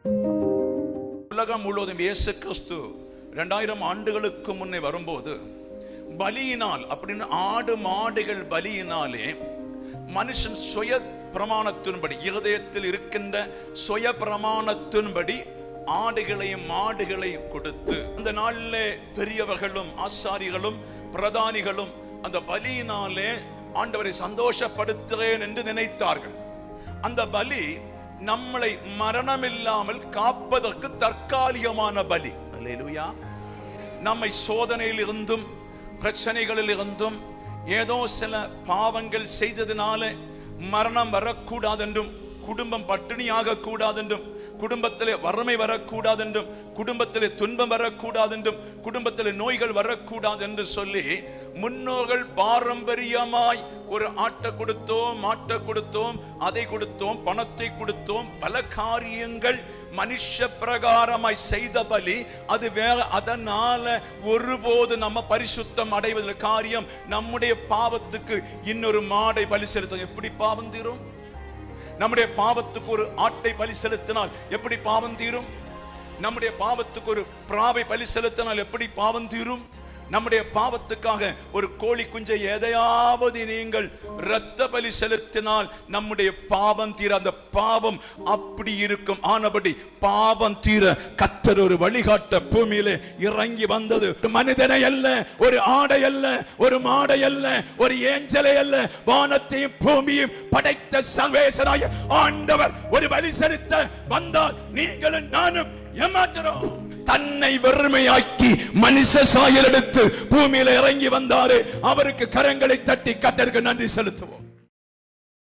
உலகம் முழுவதும் இயேசு கிறிஸ்து 2000 ஆண்டுகளுக்கு முன்னே வரும்போது பலியினால், அப்படின்னு ஆடு மாடுகள் பலியினாலே மனுஷன் சுய பிரமாணத்தின்படி, இருதயத்தில் இருக்கின்ற சுய பிரமாணத்தின்படி ஆடுகளையும் மாடுகளையும் கொடுத்து, அந்த நாளிலே பெரியவர்களும் ஆசாரிகளும் பிரதானிகளும் அந்த பலியினாலே ஆண்டவரை சந்தோஷப்படுத்துகிறேன் என்று நினைத்தார்கள். அந்த பலி நம்மளை மரணமில்லாமல் காப்பதற்கு தற்காலிகமான பலி. அல்லேலூயா. நம்மை சோதனையில் இருந்தும் பிரச்சனைகளில் இருந்தும் ஏதோ சில பாவங்கள் செய்ததினால மரணம் வரக்கூடாதென்றும், குடும்பம் பட்டினியாக கூடாதென்றும், குடும்பத்திலே வறுமை வரக்கூடாதென்றும், குடும்பத்திலே துன்பம் வரக்கூடாதென்றும், குடும்பத்திலே நோய்கள் வரக்கூடாது என்று சொல்லி முன்னோர்கள் பாரம்பரியமாய் ஒரு ஆட்டை கொடுத்தோம், மாட்டை கொடுத்தோம், அதை கொடுத்தோம், பணத்தை கொடுத்தோம், பல காரியங்கள் மனுஷ பிரகாரமாய் செய்த பலி அது வேற. அதனால ஒருபோது நம்ம பரிசுத்தம் அடைவதில் காரியம் நம்முடைய பாவத்துக்கு இன்னொரு மாடை பலி செலுத்த எப்படி பாவம் தீரும்? நம்முடைய பாவத்துக்கு ஒரு ஆட்டை பலி செலுத்தினால் எப்படி பாவம் தீரும்? நம்முடைய பாவத்துக்கு ஒரு பிராவை பலி செலுத்தினால் எப்படி பாவம் தீரும்? நம்முடைய பாவத்துக்காக ஒரு கோழி குஞ்சை எதையாவது நீங்கள் இரத்த பலி செலுத்தினால் நம்முடைய பாவம் தீர. அந்த பாவம் அப்படி இருக்கும். ஆனபடி பாவம் தீர கர்த்தர் ஒரு வழிகாட்ட பூமியிலே இறங்கி வந்தது. மனிதனை அல்ல, ஒரு ஆடை அல்ல, ஒரு மாடை அல்ல, ஒரு ஏஞ்சலை அல்ல, வானத்தையும் பூமியையும் படைத்த சர்வேசராய ஆண்டவர் ஒரு பலி செலுத்த வந்தால் நீங்களும் நானும் ஏமாற்றுறோம். தன்னை வெறுமையாக்கி மனுஷ சாயல் எடுத்து பூமியில இறங்கி வந்தாரு. அவருக்கு கரங்களை தட்டி கர்த்தருக்கு நன்றி செலுத்துவோம்.